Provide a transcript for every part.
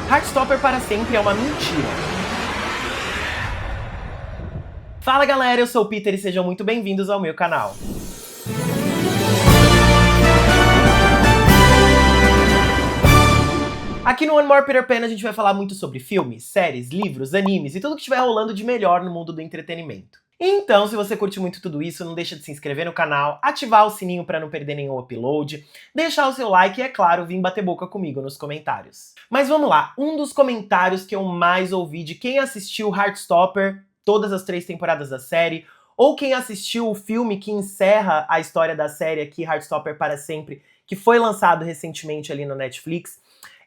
Heartstopper para sempre é uma mentira. Fala galera, eu sou o Peter e sejam muito bem-vindos ao meu canal. Aqui no One More Peter Pan a gente vai falar muito sobre filmes, séries, livros, animes e tudo que estiver rolando de melhor no mundo do entretenimento. Então, se você curte muito tudo isso, não deixa de se inscrever no canal, ativar o sininho para não perder nenhum upload, deixar o seu like e, é claro, vir bater boca comigo nos comentários. Mas vamos lá, um dos comentários que eu mais ouvi de quem assistiu Heartstopper, todas as 3 temporadas da série, ou quem assistiu o filme que encerra a história da série aqui, Heartstopper para sempre, que foi lançado recentemente ali no Netflix,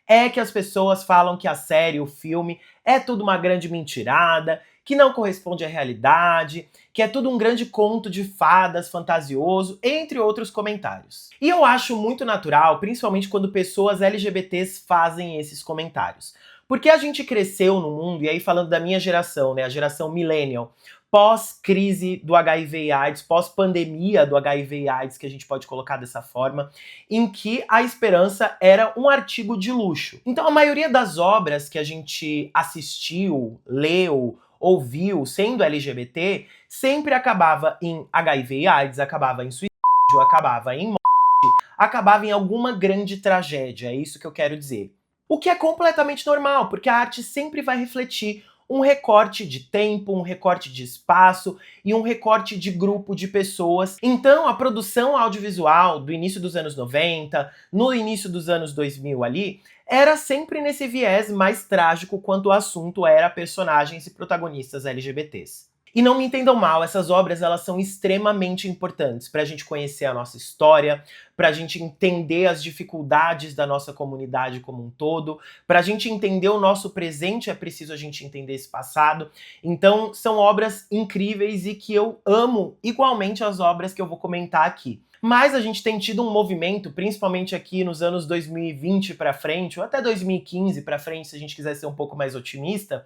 é que as pessoas falam que a série, o filme, é tudo uma grande mentirada, que não corresponde à realidade, que é tudo um grande conto de fadas fantasioso, entre outros comentários. E eu acho muito natural, principalmente quando pessoas LGBTs fazem esses comentários. Porque a gente cresceu no mundo, e aí falando da minha geração, né, a geração millennial, pós-crise do HIV e AIDS, pós-pandemia do HIV e AIDS, que a gente pode colocar dessa forma, em que a esperança era um artigo de luxo. Então a maioria das obras que a gente assistiu, leu, ouviu, sendo LGBT, sempre acabava em HIV e AIDS, acabava em suicídio, acabava em morte, acabava em alguma grande tragédia, é isso que eu quero dizer. O que é completamente normal, porque a arte sempre vai refletir um recorte de tempo, um recorte de espaço e um recorte de grupo de pessoas. Então, a produção audiovisual do início dos anos 90, no início dos anos 2000 ali, era sempre nesse viés mais trágico quanto o assunto era personagens e protagonistas LGBTs. E não me entendam mal, essas obras elas são extremamente importantes para a gente conhecer a nossa história, para a gente entender as dificuldades da nossa comunidade como um todo, para a gente entender o nosso presente é preciso a gente entender esse passado. Então são obras incríveis e que eu amo igualmente as obras que eu vou comentar aqui. Mas a gente tem tido um movimento, principalmente aqui nos anos 2020 para frente, ou até 2015 para frente, se a gente quiser ser um pouco mais otimista,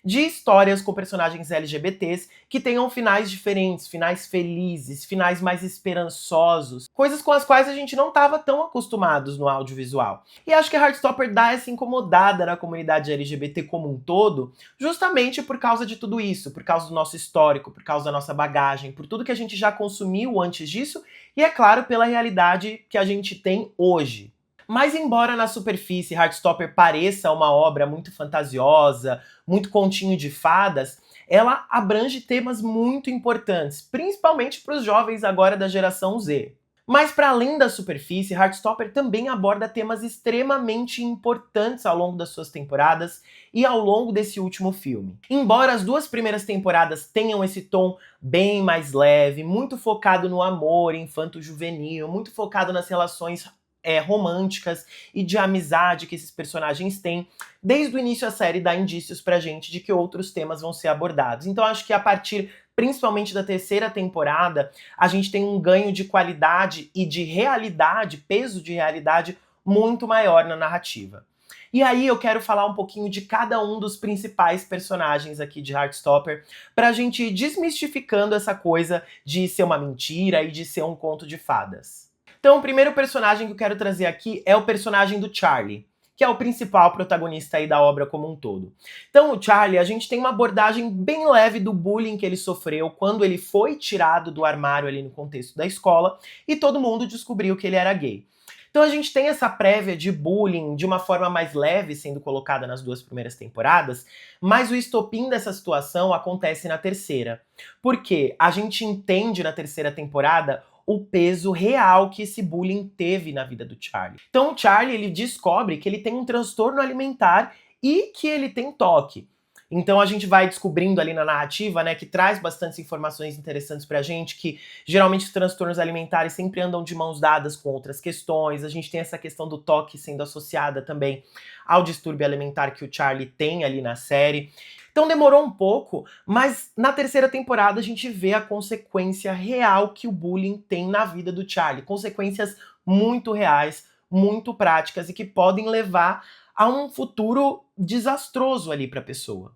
de histórias com personagens LGBTs que tenham finais diferentes, finais felizes, finais mais esperançosos, coisas com as quais a gente não estava tão acostumados no audiovisual. E acho que Heartstopper dá essa incomodada na comunidade LGBT como um todo, justamente por causa de tudo isso, por causa do nosso histórico, por causa da nossa bagagem, por tudo que a gente já consumiu antes disso e, é claro, pela realidade que a gente tem hoje. Mas embora na superfície Heartstopper pareça uma obra muito fantasiosa, muito continho de fadas, ela abrange temas muito importantes, principalmente para os jovens agora da geração Z. Mas para além da superfície, Heartstopper também aborda temas extremamente importantes ao longo das suas temporadas e ao longo desse último filme. Embora as 2 primeiras temporadas tenham esse tom bem mais leve, muito focado no amor infanto-juvenil, muito focado nas relações românticas e de amizade que esses personagens têm, desde o início a série dá indícios pra gente de que outros temas vão ser abordados. Então acho que a partir principalmente da 3ª temporada, a gente tem um ganho de qualidade e de realidade, peso de realidade muito maior na narrativa. E aí eu quero falar um pouquinho de cada um dos principais personagens aqui de Heartstopper, pra gente ir desmistificando essa coisa de ser uma mentira e de ser um conto de fadas. Então, o primeiro personagem que eu quero trazer aqui é o personagem do Charlie, que é o principal protagonista aí da obra como um todo. Então, o Charlie, a gente tem uma abordagem bem leve do bullying que ele sofreu quando ele foi tirado do armário ali no contexto da escola e todo mundo descobriu que ele era gay. Então a gente tem essa prévia de bullying de uma forma mais leve sendo colocada nas 2 primeiras temporadas, mas o estopim dessa situação acontece na 3ª. Porque a gente entende na 3ª temporada o peso real que esse bullying teve na vida do Charlie. Então o Charlie ele descobre que ele tem um transtorno alimentar e que ele tem TOC. Então a gente vai descobrindo ali na narrativa, né, que traz bastantes informações interessantes pra gente, que geralmente os transtornos alimentares sempre andam de mãos dadas com outras questões. A gente tem essa questão do TOC sendo associada também ao distúrbio alimentar que o Charlie tem ali na série. Então demorou um pouco, mas na 3ª temporada a gente vê a consequência real que o bullying tem na vida do Charlie. Consequências muito reais, muito práticas e que podem levar a um futuro desastroso ali para a pessoa.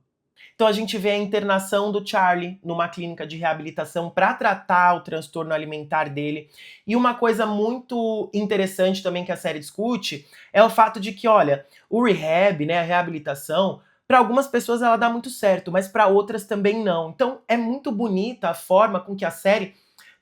Então a gente vê a internação do Charlie numa clínica de reabilitação para tratar o transtorno alimentar dele. E uma coisa muito interessante também que a série discute é o fato de que, olha, o rehab, né, a reabilitação, para algumas pessoas ela dá muito certo, mas para outras também não. Então é muito bonita a forma com que a série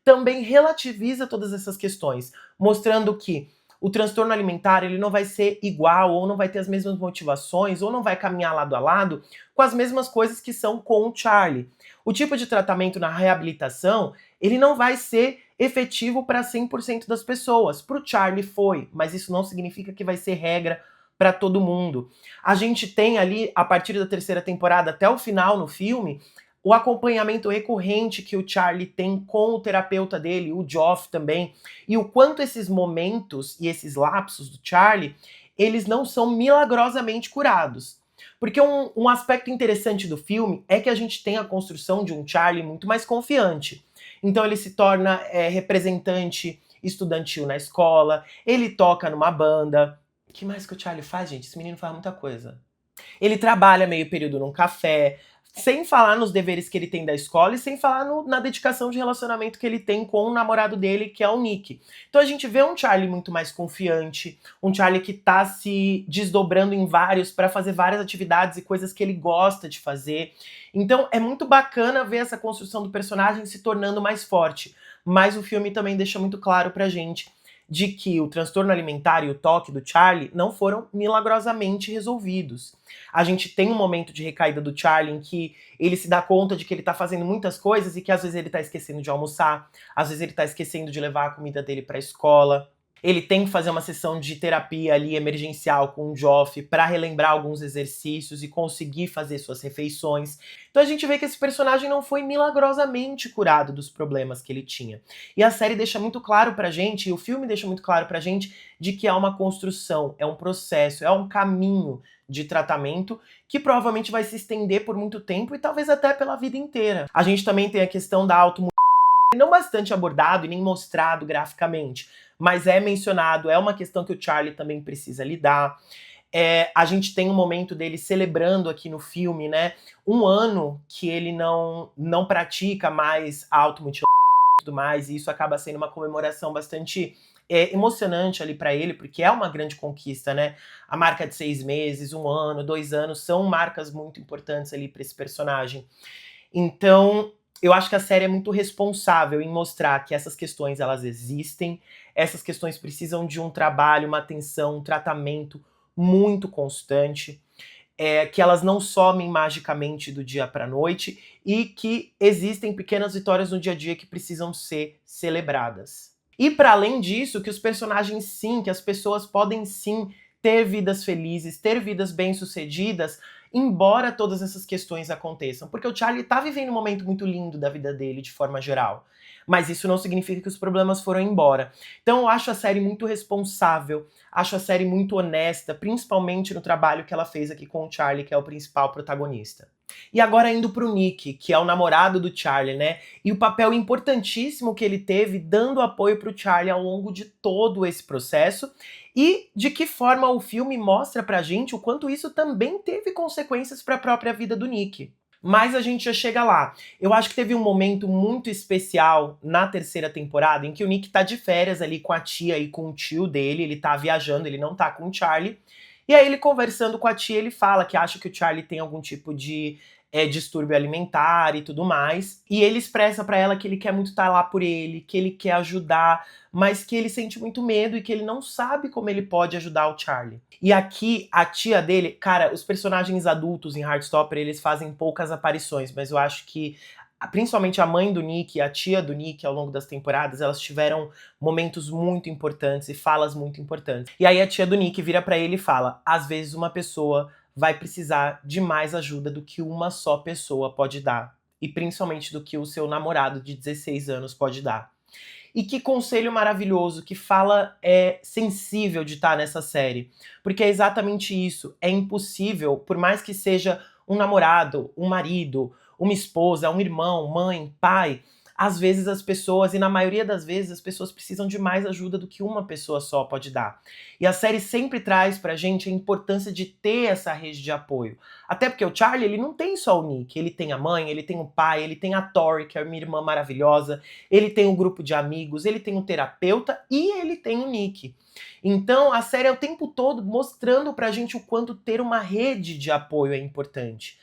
também relativiza todas essas questões, mostrando que o transtorno alimentar ele não vai ser igual, ou não vai ter as mesmas motivações, ou não vai caminhar lado a lado com as mesmas coisas que são com o Charlie. O tipo de tratamento na reabilitação, ele não vai ser efetivo para 100% das pessoas. Para o Charlie foi, mas isso não significa que vai ser regra para todo mundo. A gente tem ali, a partir da terceira temporada até o final no filme, o acompanhamento recorrente que o Charlie tem com o terapeuta dele, o Geoff também, e o quanto esses momentos e esses lapsos do Charlie, eles não são milagrosamente curados. Porque um aspecto interessante do filme é que a gente tem a construção de um Charlie muito mais confiante. Então ele se torna representante estudantil na escola, ele toca numa banda. O que mais que o Charlie faz, gente? Esse menino faz muita coisa. Ele trabalha meio período num café, sem falar nos deveres que ele tem da escola e sem falar na dedicação de relacionamento que ele tem com o namorado dele, que é o Nick. Então a gente vê um Charlie muito mais confiante, um Charlie que tá se desdobrando em vários para fazer várias atividades e coisas que ele gosta de fazer. Então é muito bacana ver essa construção do personagem se tornando mais forte. Mas o filme também deixa muito claro pra gente de que o transtorno alimentar e o toque do Charlie não foram milagrosamente resolvidos. A gente tem um momento de recaída do Charlie em que ele se dá conta de que ele tá fazendo muitas coisas e que às vezes ele tá esquecendo de almoçar, às vezes ele tá esquecendo de levar a comida dele pra escola. Ele tem que fazer uma sessão de terapia ali emergencial com o Geoff para relembrar alguns exercícios e conseguir fazer suas refeições. Então a gente vê que esse personagem não foi milagrosamente curado dos problemas que ele tinha. E a série deixa muito claro pra gente, e o filme deixa muito claro pra gente, de que há uma construção, é um processo, é um caminho de tratamento que provavelmente vai se estender por muito tempo e talvez até pela vida inteira. A gente também tem a questão da automudança, não bastante abordado e nem mostrado graficamente, mas é mencionado, é uma questão que o Charlie também precisa lidar. A gente tem um momento dele celebrando aqui no filme, né, um ano que ele não pratica mais automutilação e tudo mais, e isso acaba sendo uma comemoração bastante emocionante ali pra ele, porque é uma grande conquista, né? A marca de 6 meses, 1 ano, 2 anos, são marcas muito importantes ali pra esse personagem. Então, eu acho que a série é muito responsável em mostrar que essas questões, elas existem, essas questões precisam de um trabalho, uma atenção, um tratamento muito constante, que elas não somem magicamente do dia para a noite e que existem pequenas vitórias no dia a dia que precisam ser celebradas. E para além disso, que os personagens sim, que as pessoas podem sim ter vidas felizes, ter vidas bem-sucedidas, embora todas essas questões aconteçam. Porque o Charlie tá vivendo um momento muito lindo da vida dele, de forma geral. Mas isso não significa que os problemas foram embora. Então eu acho a série muito responsável, acho a série muito honesta, principalmente no trabalho que ela fez aqui com o Charlie, que é o principal protagonista. E agora indo pro Nick, que é o namorado do Charlie, né? E o papel importantíssimo que ele teve dando apoio pro Charlie ao longo de todo esse processo e de que forma o filme mostra pra gente o quanto isso também teve consequências pra própria vida do Nick. Mas a gente já chega lá. Eu acho que teve um momento muito especial na terceira temporada em que o Nick tá de férias ali com a tia e com o tio dele, ele tá viajando, ele não tá com o Charlie. E aí ele conversando com a tia, ele fala que acha que o Charlie tem algum tipo de distúrbio alimentar e tudo mais. E ele expressa pra ela que ele quer muito estar lá por ele, que ele quer ajudar, mas que ele sente muito medo e que ele não sabe como ele pode ajudar o Charlie. E aqui, a tia dele, cara, os personagens adultos em Heartstopper, eles fazem poucas aparições, mas eu acho que principalmente a mãe do Nick e a tia do Nick ao longo das temporadas, elas tiveram momentos muito importantes e falas muito importantes. E aí a tia do Nick vira pra ele e fala: às vezes uma pessoa vai precisar de mais ajuda do que uma só pessoa pode dar. E principalmente do que o seu namorado de 16 anos pode dar. E que conselho maravilhoso, que fala sensível de estar nessa série. Porque é exatamente isso. É impossível, por mais que seja um namorado, um marido, uma esposa, um irmão, mãe, pai, às vezes as pessoas, e na maioria das vezes, as pessoas precisam de mais ajuda do que uma pessoa só pode dar. E a série sempre traz pra gente a importância de ter essa rede de apoio. Até porque o Charlie, ele não tem só o Nick, ele tem a mãe, ele tem o pai, ele tem a Tori, que é uma irmã maravilhosa, ele tem um grupo de amigos, ele tem um terapeuta e ele tem o Nick. Então a série é o tempo todo mostrando pra gente o quanto ter uma rede de apoio é importante.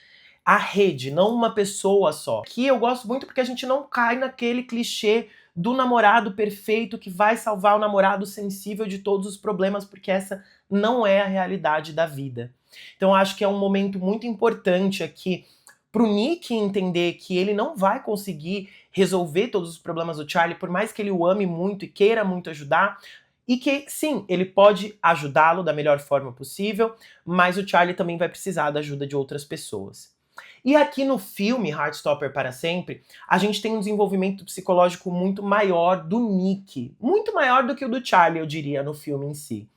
A rede, não uma pessoa só. Que eu gosto muito porque a gente não cai naquele clichê do namorado perfeito que vai salvar o namorado sensível de todos os problemas, porque essa não é a realidade da vida. Então acho que é um momento muito importante aqui pro Nick entender que ele não vai conseguir resolver todos os problemas do Charlie, por mais que ele o ame muito e queira muito ajudar, e que, sim, ele pode ajudá-lo da melhor forma possível, mas o Charlie também vai precisar da ajuda de outras pessoas. E aqui no filme Heartstopper para Sempre, a gente tem um desenvolvimento psicológico muito maior do Nick. Muito maior do que o do Charlie, eu diria, no filme em si.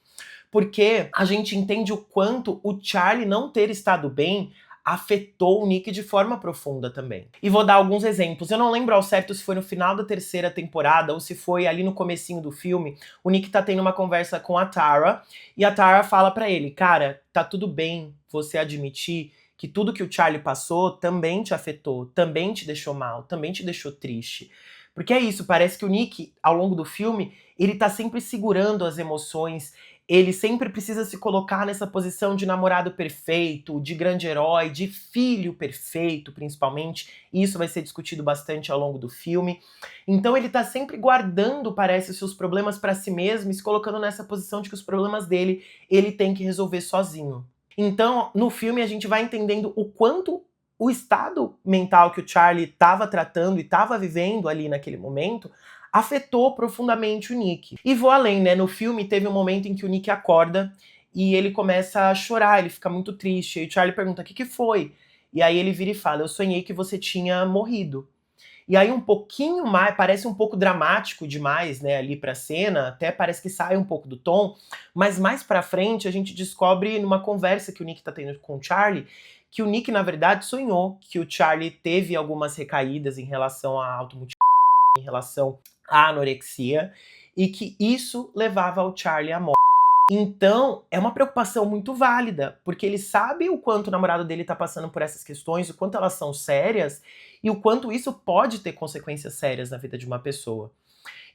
Porque a gente entende o quanto o Charlie não ter estado bem afetou o Nick de forma profunda também. E vou dar alguns exemplos. Eu não lembro ao certo se foi no final da terceira temporada ou se foi ali no comecinho do filme. O Nick tá tendo uma conversa com a Tara e a Tara fala pra ele, cara, tá tudo bem você admitir que tudo que o Charlie passou também te afetou, também te deixou mal, também te deixou triste. Porque é isso, parece que o Nick, ao longo do filme, ele tá sempre segurando as emoções, ele sempre precisa se colocar nessa posição de namorado perfeito, de grande herói, de filho perfeito, principalmente. E isso vai ser discutido bastante ao longo do filme. Então ele tá sempre guardando, parece, os seus problemas pra si mesmo e se colocando nessa posição de que os problemas dele, ele tem que resolver sozinho. Então, no filme a gente vai entendendo o quanto o estado mental que o Charlie estava tratando e estava vivendo ali naquele momento afetou profundamente o Nick. E vou além, né? No filme teve um momento em que o Nick acorda e ele começa a chorar, ele fica muito triste. E o Charlie pergunta: "O que que foi?" E aí ele vira e fala: "Eu sonhei que você tinha morrido." E aí um pouquinho mais, parece um pouco dramático demais, né, ali pra cena, até parece que sai um pouco do tom, mas mais pra frente a gente descobre numa conversa que o Nick tá tendo com o Charlie, que o Nick na verdade sonhou que o Charlie teve algumas recaídas em relação à automutilação, em relação à anorexia, e que isso levava o Charlie à morte. Então, é uma preocupação muito válida, porque ele sabe o quanto o namorado dele tá passando por essas questões, o quanto elas são sérias e o quanto isso pode ter consequências sérias na vida de uma pessoa.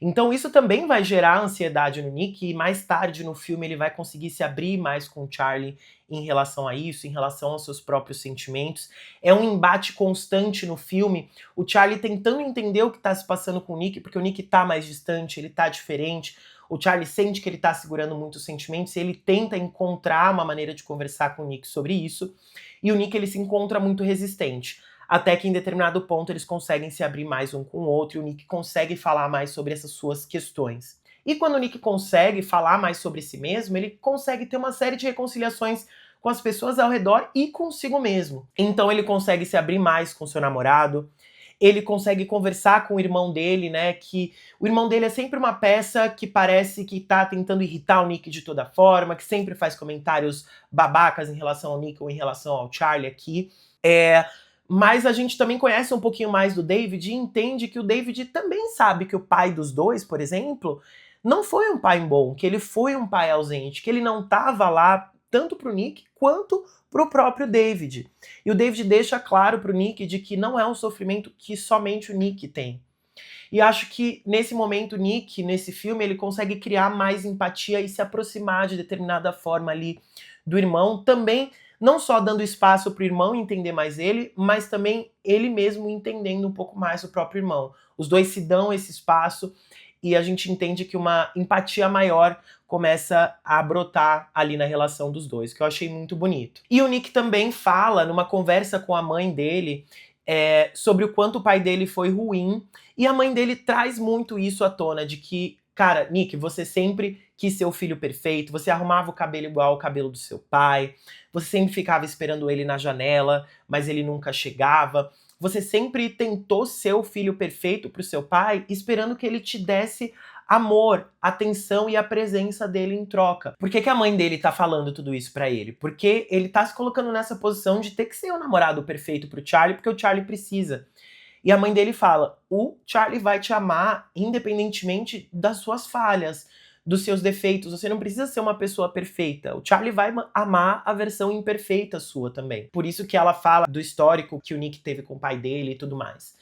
Então isso também vai gerar ansiedade no Nick e mais tarde no filme ele vai conseguir se abrir mais com o Charlie em relação a isso, em relação aos seus próprios sentimentos. É um embate constante no filme, o Charlie tentando entender o que tá se passando com o Nick, porque o Nick tá mais distante, ele tá diferente, o Charlie sente que ele tá segurando muitos sentimentos e ele tenta encontrar uma maneira de conversar com o Nick sobre isso, e o Nick ele se encontra muito resistente. Até que em determinado ponto eles conseguem se abrir mais um com o outro e o Nick consegue falar mais sobre essas suas questões. E quando o Nick consegue falar mais sobre si mesmo, ele consegue ter uma série de reconciliações com as pessoas ao redor e consigo mesmo. Então ele consegue se abrir mais com seu namorado, ele consegue conversar com o irmão dele, né, que o irmão dele é sempre uma peça que parece que tá tentando irritar o Nick de toda forma, que sempre faz comentários babacas em relação ao Nick ou em relação ao Charlie aqui. Mas a gente também conhece um pouquinho mais do David e entende que o David também sabe que o pai dos dois, por exemplo, não foi um pai bom, que ele foi um pai ausente, que ele não estava lá tanto pro Nick quanto pro próprio David. E o David deixa claro pro Nick de que não é um sofrimento que somente o Nick tem. E acho que nesse momento o Nick, nesse filme, ele consegue criar mais empatia e se aproximar de determinada forma ali do irmão, também não só dando espaço pro irmão entender mais ele, mas também ele mesmo entendendo um pouco mais o próprio irmão. Os dois se dão esse espaço e a gente entende que uma empatia maior começa a brotar ali na relação dos dois, que eu achei muito bonito. E o Nick também fala, numa conversa com a mãe dele, sobre o quanto o pai dele foi ruim, e a mãe dele traz muito isso à tona, de que, cara, Nick, você sempre quis ser o filho perfeito, você arrumava o cabelo igual ao cabelo do seu pai, você sempre ficava esperando ele na janela, mas ele nunca chegava, você sempre tentou ser o filho perfeito pro seu pai, esperando que ele te desse amor, atenção e a presença dele em troca. Por que que a mãe dele tá falando tudo isso pra ele? Porque ele tá se colocando nessa posição de ter que ser o namorado perfeito pro Charlie, porque o Charlie precisa. E a mãe dele fala: o Charlie vai te amar independentemente das suas falhas, dos seus defeitos. Você não precisa ser uma pessoa perfeita. O Charlie vai amar a versão imperfeita sua também. Por isso que ela fala do histórico que o Nick teve com o pai dele e tudo mais.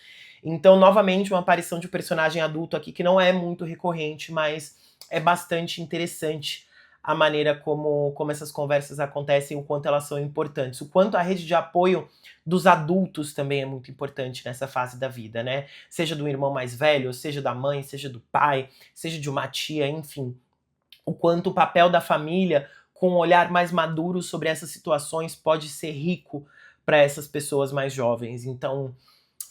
Então, novamente, uma aparição de um personagem adulto aqui que não é muito recorrente, mas é bastante interessante a maneira como essas conversas acontecem, o quanto elas são importantes, o quanto a rede de apoio dos adultos também é muito importante nessa fase da vida, né? Seja do irmão mais velho, seja da mãe, seja do pai, seja de uma tia, enfim. O quanto o papel da família, com um olhar mais maduro sobre essas situações, pode ser rico para essas pessoas mais jovens. Então,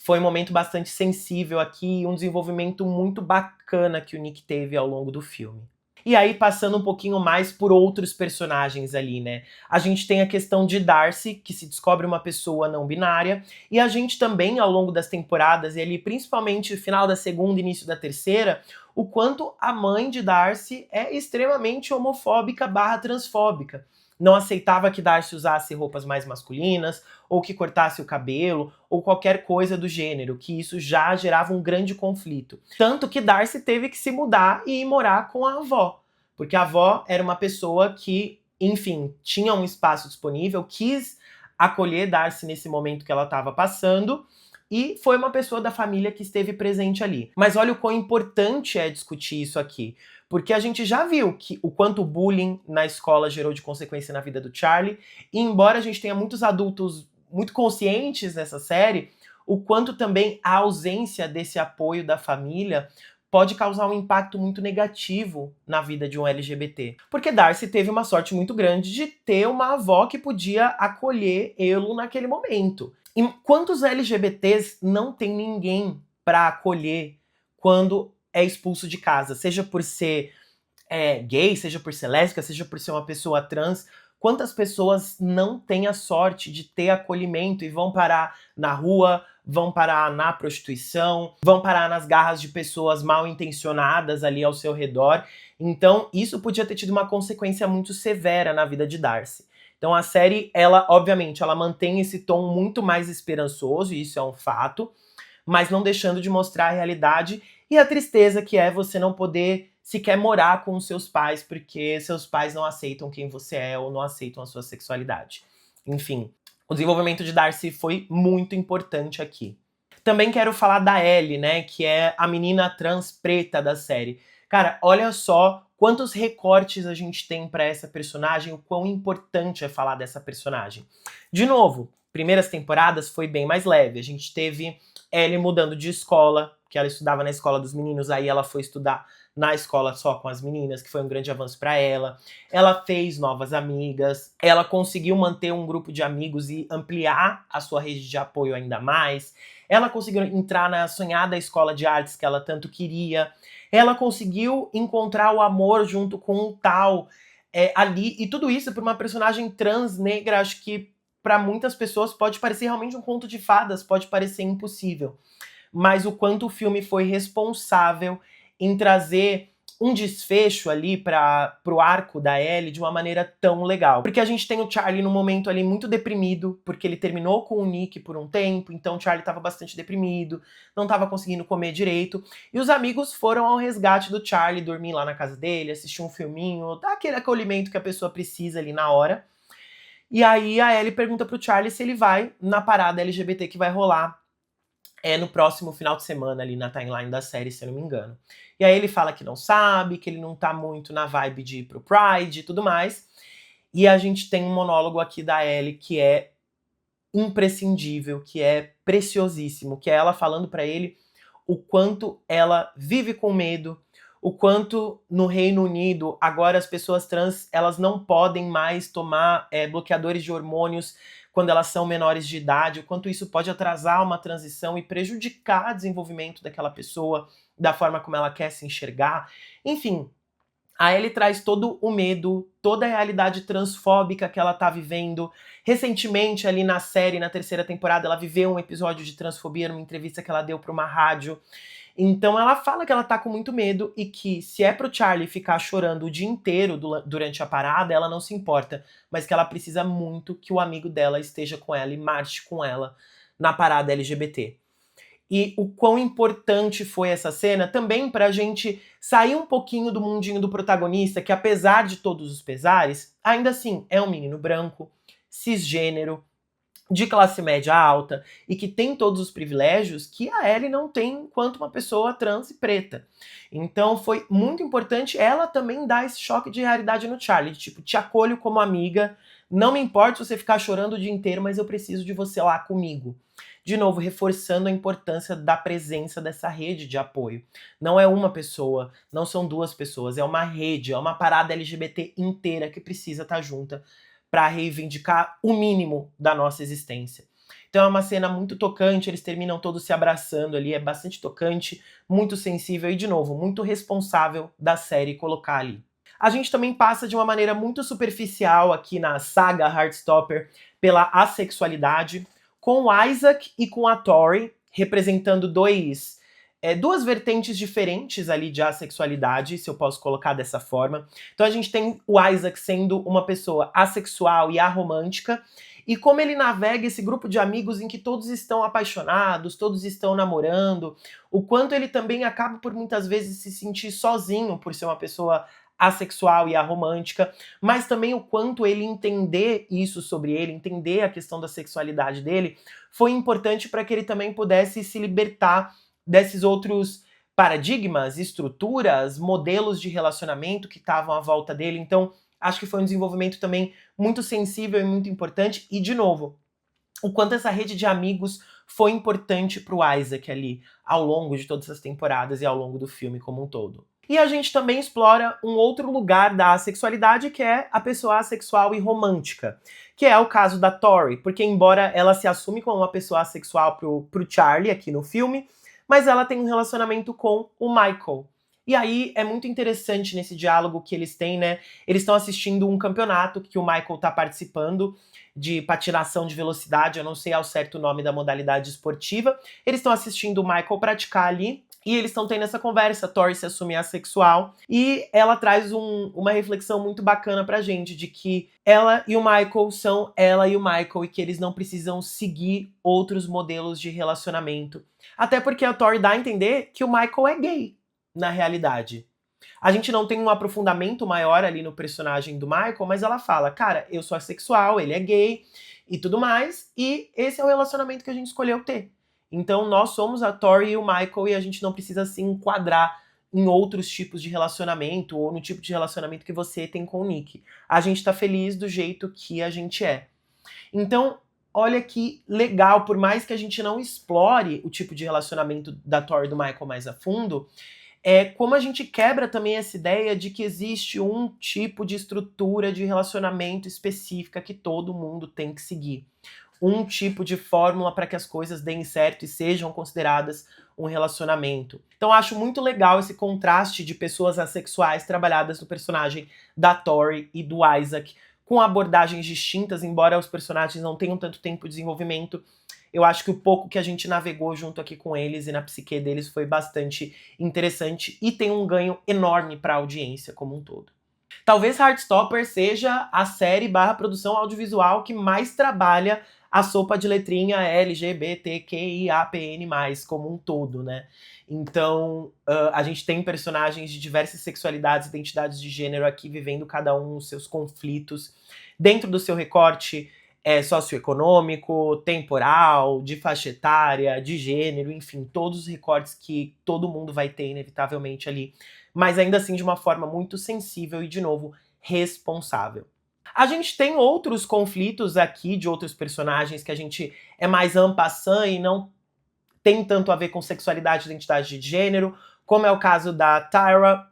foi um momento bastante sensível aqui e um desenvolvimento muito bacana que o Nick teve ao longo do filme. E aí, passando um pouquinho mais por outros personagens ali, né? A gente tem a questão de Darcy, que se descobre uma pessoa não binária, e a gente também, ao longo das temporadas, e ali principalmente no final da segunda e início da terceira, o quanto a mãe de Darcy é extremamente homofóbica barra transfóbica. Não aceitava que Darcy usasse roupas mais masculinas, ou que cortasse o cabelo, ou qualquer coisa do gênero, que isso já gerava um grande conflito. Tanto que Darcy teve que se mudar e ir morar com a avó, porque a avó era uma pessoa que, enfim, tinha um espaço disponível, quis acolher Darcy nesse momento que ela estava passando, e foi uma pessoa da família que esteve presente ali. Mas olha o quão importante é discutir isso aqui, porque a gente já viu que o quanto o bullying na escola gerou de consequência na vida do Charlie, e embora a gente tenha muitos adultos muito conscientes nessa série, o quanto também a ausência desse apoio da família pode causar um impacto muito negativo na vida de um LGBT. Porque Darcy teve uma sorte muito grande de ter uma avó que podia acolher ele naquele momento. E quantos LGBTs não tem ninguém para acolher quando é expulso de casa? Seja por ser gay, seja por ser lésbica, seja por ser uma pessoa trans. Quantas pessoas não têm a sorte de ter acolhimento e vão parar na rua, vão parar na prostituição, vão parar nas garras de pessoas mal intencionadas ali ao seu redor. Então, isso podia ter tido uma consequência muito severa na vida de Darcy. Então a série, ela, obviamente, ela mantém esse tom muito mais esperançoso, e isso é um fato, mas não deixando de mostrar a realidade e a tristeza que é você não poder sequer morar com os seus pais porque seus pais não aceitam quem você é ou não aceitam a sua sexualidade. Enfim, o desenvolvimento de Darcy foi muito importante aqui. Também quero falar da Ellie, né, que é a menina trans preta da série. Cara, olha só quantos recortes a gente tem pra essa personagem, o quão importante é falar dessa personagem. De novo, primeiras temporadas foi bem mais leve. A gente teve Ellie mudando de escola, que ela estudava na escola dos meninos, aí ela foi estudar na escola só com as meninas, que foi um grande avanço pra ela. Ela fez novas amigas, ela conseguiu manter um grupo de amigos e ampliar a sua rede de apoio ainda mais. Ela conseguiu entrar na sonhada escola de artes que ela tanto queria. Ela conseguiu encontrar o amor junto com um tal ali. E tudo isso para uma personagem trans negra, acho que para muitas pessoas pode parecer realmente um conto de fadas, pode parecer impossível. Mas o quanto o filme foi responsável em trazer um desfecho ali pro arco da Ellie de uma maneira tão legal. Porque a gente tem o Charlie num momento ali muito deprimido, porque ele terminou com o Nick por um tempo, então o Charlie tava bastante deprimido, não tava conseguindo comer direito, e os amigos foram ao resgate do Charlie, dormir lá na casa dele, assistir um filminho, dar aquele acolhimento que a pessoa precisa ali na hora. E aí a Ellie pergunta pro Charlie se ele vai na parada LGBT que vai rolar no próximo final de semana ali na timeline da série, se eu não me engano. E aí ele fala que não sabe, que ele não tá muito na vibe de ir pro Pride e tudo mais. E a gente tem um monólogo aqui da Ellie que é imprescindível, que é preciosíssimo, que é ela falando pra ele o quanto ela vive com medo, o quanto no Reino Unido agora as pessoas trans elas não podem mais tomar bloqueadores de hormônios quando elas são menores de idade, o quanto isso pode atrasar uma transição e prejudicar o desenvolvimento daquela pessoa, da forma como ela quer se enxergar. Enfim, a Ellie traz todo o medo, toda a realidade transfóbica que ela tá vivendo. Recentemente, ali na série, na terceira temporada, ela viveu um episódio de transfobia numa entrevista que ela deu pra uma rádio. Então ela fala que ela tá com muito medo e que se é pro Charlie ficar chorando o dia inteiro durante a parada, ela não se importa, mas que ela precisa muito que o amigo dela esteja com ela e marche com ela na parada LGBT. e o quão importante foi essa cena também pra gente sair um pouquinho do mundinho do protagonista, que apesar de todos os pesares, ainda assim é um menino branco, cisgênero, de classe média alta e que tem todos os privilégios que a Ellie não tem enquanto uma pessoa trans e preta. Então foi muito importante ela também dar esse choque de realidade no Charlie, de, tipo, te acolho como amiga, não me importa se você ficar chorando o dia inteiro, mas eu preciso de você lá comigo. De novo, reforçando a importância da presença dessa rede de apoio. Não é uma pessoa, não são duas pessoas, é uma rede, é uma parada LGBT inteira que precisa estar junta para reivindicar o mínimo da nossa existência. Então é uma cena muito tocante, eles terminam todos se abraçando ali, é bastante tocante, muito sensível e, de novo, muito responsável da série colocar ali. A gente também passa de uma maneira muito superficial aqui na saga Heartstopper pela assexualidade, com o Isaac e com a Tori representando duas vertentes diferentes ali de assexualidade, se eu posso colocar dessa forma. Então a gente tem o Isaac sendo uma pessoa assexual e aromântica, e como ele navega esse grupo de amigos em que todos estão apaixonados, todos estão namorando, o quanto ele também acaba por muitas vezes se sentir sozinho por ser uma pessoa assexual e aromântica, mas também o quanto ele entender isso sobre ele, entender a questão da sexualidade dele, foi importante para que ele também pudesse se libertar desses outros paradigmas, estruturas, modelos de relacionamento que estavam à volta dele. Então, acho que foi um desenvolvimento também muito sensível e muito importante. E, de novo, o quanto essa rede de amigos foi importante pro Isaac ali, ao longo de todas as temporadas e ao longo do filme como um todo. E a gente também explora um outro lugar da assexualidade, que é a pessoa assexual e romântica, que é o caso da Tori, porque embora ela se assume como uma pessoa assexual pro Charlie aqui no filme, mas ela tem um relacionamento com o Michael. E aí é muito interessante nesse diálogo que eles têm, né? Eles estão assistindo um campeonato que o Michael tá participando de patinação de velocidade, eu não sei ao certo o nome da modalidade esportiva. Eles estão assistindo o Michael praticar ali, e eles estão tendo essa conversa, a Tori se assume assexual, e ela traz uma reflexão muito bacana pra gente, de que ela e o Michael são ela e o Michael, e que eles não precisam seguir outros modelos de relacionamento. Até porque a Tori dá a entender que o Michael é gay, na realidade. A gente não tem um aprofundamento maior ali no personagem do Michael, mas ela fala, cara, eu sou assexual, ele é gay e tudo mais, e esse é o relacionamento que a gente escolheu ter. Então nós somos a Tori e o Michael e a gente não precisa se enquadrar em outros tipos de relacionamento ou no tipo de relacionamento que você tem com o Nick. A gente tá feliz do jeito que a gente é. Então, olha que legal, por mais que a gente não explore o tipo de relacionamento da Tori e do Michael mais a fundo, como a gente quebra também essa ideia de que existe um tipo de estrutura de relacionamento específica que todo mundo tem que seguir. Um tipo de fórmula para que as coisas deem certo e sejam consideradas um relacionamento. Então acho muito legal esse contraste de pessoas assexuais trabalhadas no personagem da Tori e do Isaac, com abordagens distintas, embora os personagens não tenham tanto tempo de desenvolvimento. Eu acho que o pouco que a gente navegou junto aqui com eles e na psique deles foi bastante interessante e tem um ganho enorme para a audiência como um todo. Talvez Heartstopper seja a série / produção audiovisual que mais trabalha a sopa de letrinha LGBTQIAPN+, como um todo, né? Então, a gente tem personagens de diversas sexualidades, identidades de gênero aqui, vivendo cada um os seus conflitos, dentro do seu recorte socioeconômico, temporal, de faixa etária, de gênero, enfim, todos os recortes que todo mundo vai ter, inevitavelmente, ali, mas ainda assim de uma forma muito sensível e, de novo, responsável. A gente tem outros conflitos aqui de outros personagens que a gente é mais en passant e não tem tanto a ver com sexualidade e identidade de gênero, como é o caso da Tyra,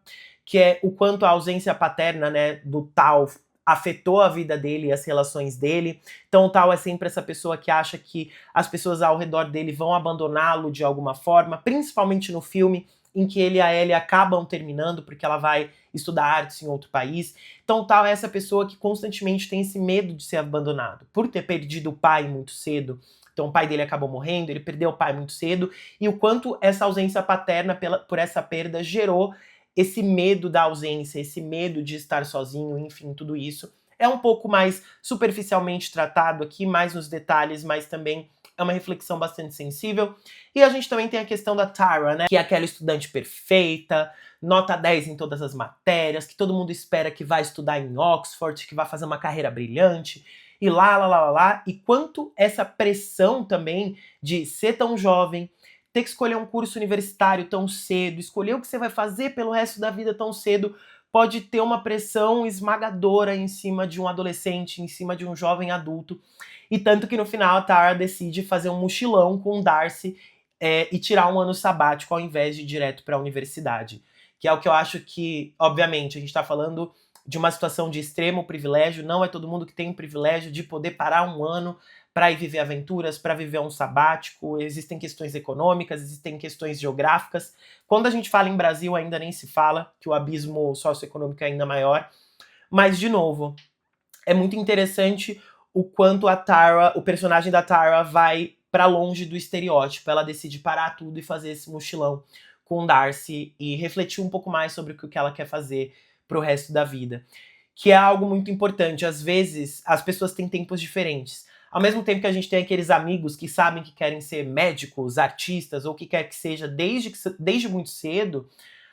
que é o quanto a ausência paterna, né, do Tal afetou a vida dele e as relações dele. Então o Tal é sempre essa pessoa que acha que as pessoas ao redor dele vão abandoná-lo de alguma forma, principalmente no filme, em que ele e a Ellie acabam terminando, porque ela vai estudar artes em outro país. Então o Tal é essa pessoa que constantemente tem esse medo de ser abandonado, por ter perdido o pai muito cedo. Então o pai dele acabou morrendo, ele perdeu o pai muito cedo, e o quanto essa ausência paterna por essa perda gerou esse medo da ausência, esse medo de estar sozinho, enfim, tudo isso. é um pouco mais superficialmente tratado aqui, mais nos detalhes, mas também é uma reflexão bastante sensível. E a gente também tem a questão da Tara, né? Que é aquela estudante perfeita, nota 10 em todas as matérias, que todo mundo espera que vai estudar em Oxford, que vai fazer uma carreira brilhante, e lá. E quanto essa pressão também de ser tão jovem, ter que escolher um curso universitário tão cedo, escolher o que você vai fazer pelo resto da vida tão cedo, pode ter uma pressão esmagadora em cima de um adolescente, em cima de um jovem adulto. E tanto que no final a Tara decide fazer um mochilão com o Darcy e tirar um ano sabático ao invés de ir direto para a universidade. Que é o que eu acho que, obviamente, a gente está falando de uma situação de extremo privilégio, não é todo mundo que tem o privilégio de poder parar um ano para ir viver aventuras, para viver um sabático, existem questões econômicas, existem questões geográficas. Quando a gente fala em Brasil ainda nem se fala, que o abismo socioeconômico é ainda maior. Mas, de novo, é muito interessante o quanto a Tara, o personagem da Tara vai para longe do estereótipo. Ela decide parar tudo e fazer esse mochilão com Darcy e refletir um pouco mais sobre o que ela quer fazer pro resto da vida. Que é algo muito importante. Às vezes, as pessoas têm tempos diferentes. Ao mesmo tempo que a gente tem aqueles amigos que sabem que querem ser médicos, artistas, ou o que quer que seja desde muito cedo,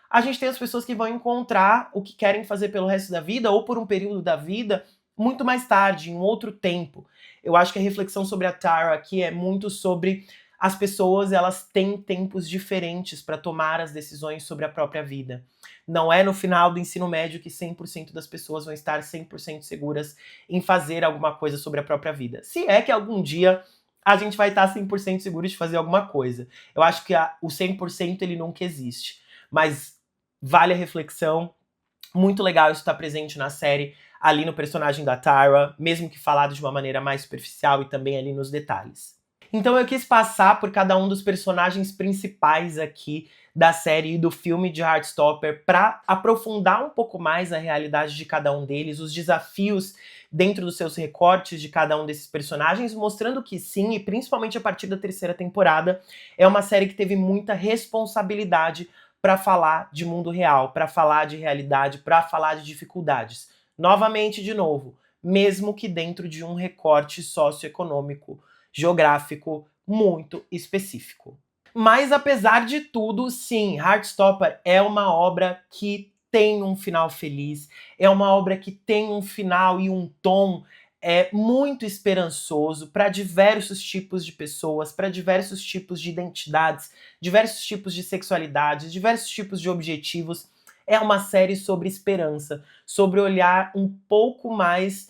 a gente tem as pessoas que vão encontrar o que querem fazer pelo resto da vida, ou por um período da vida, muito mais tarde, em um outro tempo. Eu acho que a reflexão sobre a Tara aqui é muito sobre as pessoas, elas têm tempos diferentes para tomar as decisões sobre a própria vida. Não é no final do ensino médio que 100% das pessoas vão estar 100% seguras em fazer alguma coisa sobre a própria vida. Se é que algum dia a gente vai estar 100% seguro de fazer alguma coisa. Eu acho que o 100% ele nunca existe. Mas vale a reflexão. Muito legal isso estar presente na série, ali no personagem da Tara, mesmo que falado de uma maneira mais superficial e também ali nos detalhes. Então eu quis passar por cada um dos personagens principais aqui da série e do filme de Heartstopper para aprofundar um pouco mais a realidade de cada um deles, os desafios dentro dos seus recortes de cada um desses personagens, mostrando que sim, e principalmente a partir da terceira temporada, é uma série que teve muita responsabilidade para falar de mundo real, para falar de realidade, para falar de dificuldades. Novamente, de novo, mesmo que dentro de um recorte socioeconômico, geográfico muito específico. Mas apesar de tudo, sim, Heartstopper é uma obra que tem um final feliz, é uma obra que tem um final e um tom muito esperançoso para diversos tipos de pessoas, para diversos tipos de identidades, diversos tipos de sexualidades, diversos tipos de objetivos. É uma série sobre esperança, sobre olhar um pouco mais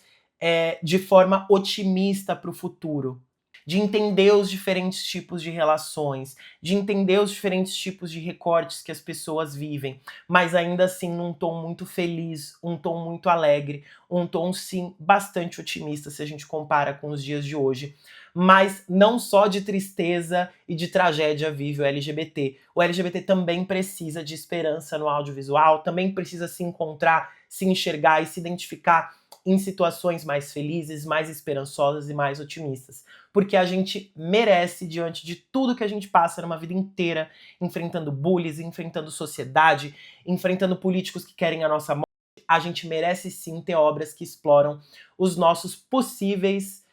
de forma otimista para o futuro, de entender os diferentes tipos de relações, de entender os diferentes tipos de recortes que as pessoas vivem, mas ainda assim num tom muito feliz, um tom muito alegre, um tom sim bastante otimista se a gente compara com os dias de hoje. Mas não só de tristeza e de tragédia vive o LGBT. O LGBT também precisa de esperança no audiovisual, também precisa se encontrar, se enxergar e se identificar em situações mais felizes, mais esperançosas e mais otimistas. Porque a gente merece, diante de tudo que a gente passa numa vida inteira, enfrentando bullies, enfrentando sociedade, enfrentando políticos que querem a nossa morte, a gente merece sim ter obras que exploram os nossos possíveis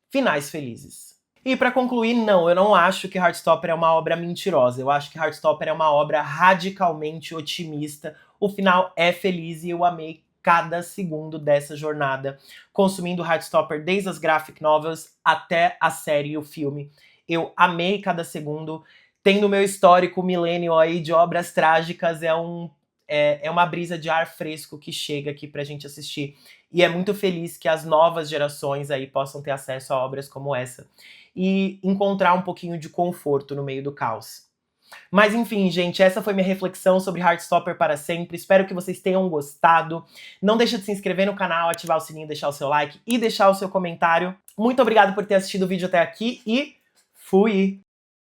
finais felizes. E para concluir, não, eu não acho que Heartstopper é uma obra mentirosa. Eu acho que Heartstopper é uma obra radicalmente otimista. O final é feliz e eu amei cada segundo dessa jornada, consumindo Heartstopper desde as graphic novels até a série e o filme. Eu amei cada segundo. Tendo meu histórico milênio aí de obras trágicas, é uma brisa de ar fresco que chega aqui pra gente assistir. E é muito feliz que as novas gerações aí possam ter acesso a obras como essa. E encontrar um pouquinho de conforto no meio do caos. Mas enfim, gente, essa foi minha reflexão sobre Heartstopper para sempre. Espero que vocês tenham gostado. Não deixa de se inscrever no canal, ativar o sininho, deixar o seu like e deixar o seu comentário. Muito obrigado por ter assistido o vídeo até aqui e fui!